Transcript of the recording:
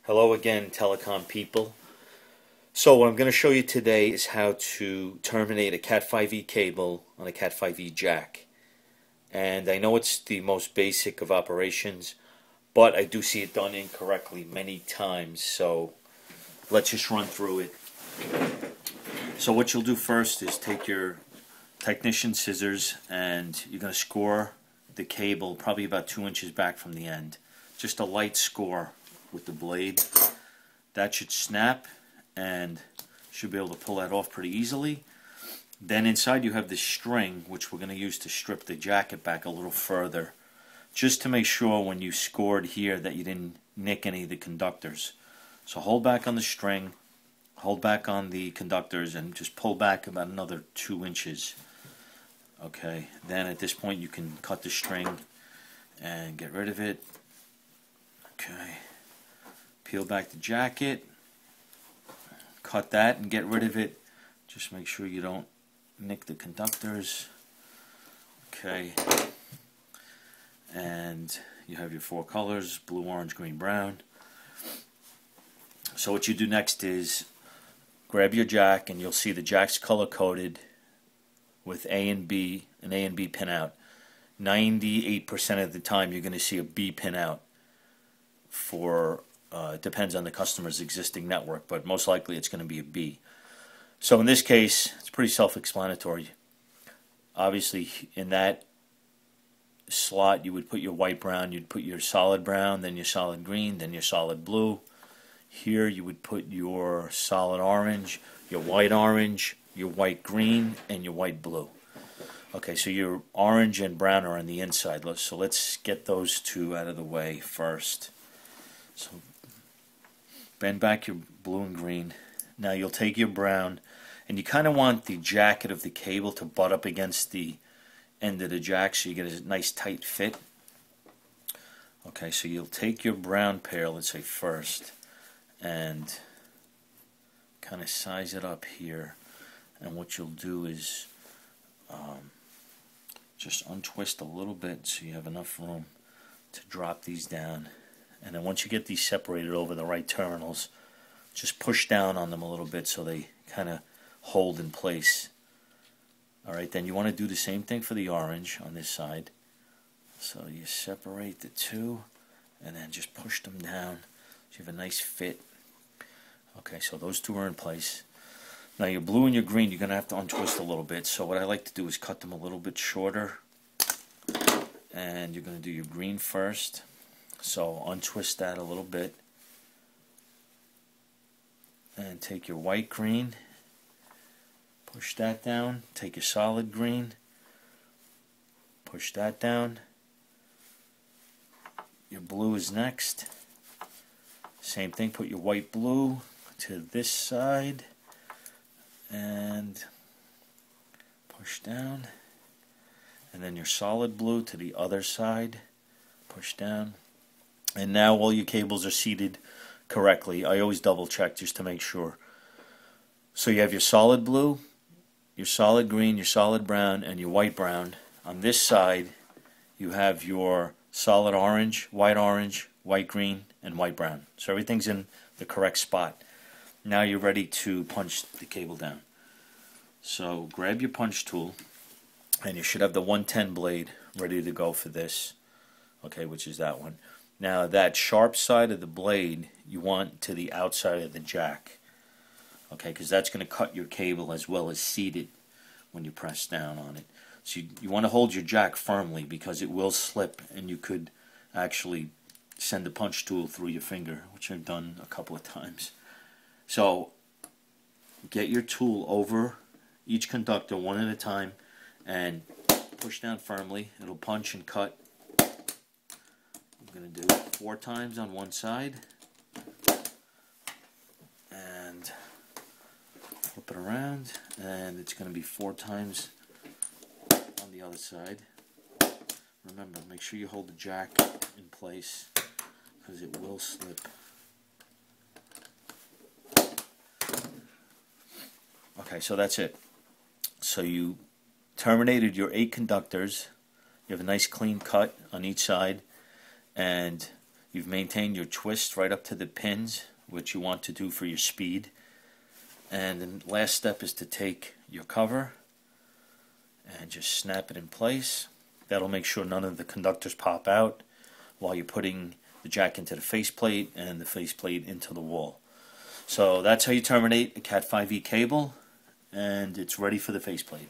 Hello again, telecom people. So what I'm going to show you today is how to terminate a Cat 5e cable on a Cat 5e jack. And I know it's the most basic of operations, but I do see it done incorrectly many times, so let's just run through it. So what you'll do first is take your technician scissors and you're going to score the cable probably about 2 inches back from the end. Just a light score with the blade. That should snap and should be able to pull that off pretty easily. Then inside you have this string, which we're going to use to strip the jacket back a little further, just to make sure when you scored here that you didn't nick any of the conductors. So hold back on the string, hold back on the conductors, and just pull back about another 2 inches. Okay, then at this point you can cut the string and get rid of it. Okay, peel back the jacket, cut that and get rid of it. Just make sure you don't nick the conductors. Okay, and you have your 4 colors: blue, orange, green, brown. So what you do next is grab your jack, and you'll see the jack's color coded with A and B, an A and B pin out. 98% of the time you're going to see a B pin out. For it depends on the customer's existing network, but most likely it's going to be a B. So in this case, it's pretty self-explanatory. Obviously, in that slot, you would put your white brown, you'd put your solid brown, then your solid green, then your solid blue. Here you would put your solid orange, your white green, and your white blue. Okay, so your orange and brown are on the inside. So let's get those two out of the way first. So bend back your blue and green. Now you'll take your brown, and you kind of want the jacket of the cable to butt up against the end of the jack so you get a nice tight fit. Okay, so you'll take your brown pair, let's say first, and kind of size it up here. And what you'll do is just untwist a little bit so you have enough room to drop these down. And then once you get these separated over the right terminals, just push down on them a little bit so they kind of hold in place. Alright, then you want to do the same thing for the orange on this side. So you separate the two and then just push them down so you have a nice fit. Okay, so those two are in place. Now your blue and your green, you're going to have to untwist a little bit. So what I like to do is cut them a little bit shorter. And you're going to do your green first. So untwist that a little bit. And take your white green. Push that down. Take your solid green. Push that down. Your blue is next. Same thing, put your white blue to this side. And push down, and then your solid blue to the other side, push down, and now all your cables are seated correctly. I always double check just to make sure. So you have your solid blue, your solid green, your solid brown, and your white brown. On this side you have your solid orange, white green, and white brown. So everything's in the correct spot. Now you're ready to punch the cable down. So grab your punch tool, and you should have the 110 blade ready to go for this. Okay, which is that one. Now that sharp side of the blade you want to the outside of the jack. Okay, because that's going to cut your cable as well as seat it when you press down on it. So you want to hold your jack firmly because it will slip and you could actually send the punch tool through your finger, which I've done a couple of times. So get your tool over each conductor one at a time and push down firmly. It'll punch and cut. I'm going to do 4 times on one side and flip it around, and it's going to be 4 times on the other side. Remember, make sure you hold the jack in place because it will slip. Okay, so that's it. So you terminated your 8 conductors. You have a nice clean cut on each side, and You've maintained your twist right up to the pins, which you want to do for your speed. And the last step is to take your cover and just snap it in place. That'll make sure none of the conductors pop out while you're putting the jack into the faceplate and the faceplate into the wall. So that's how you terminate a Cat 5e cable, and it's ready for the faceplate.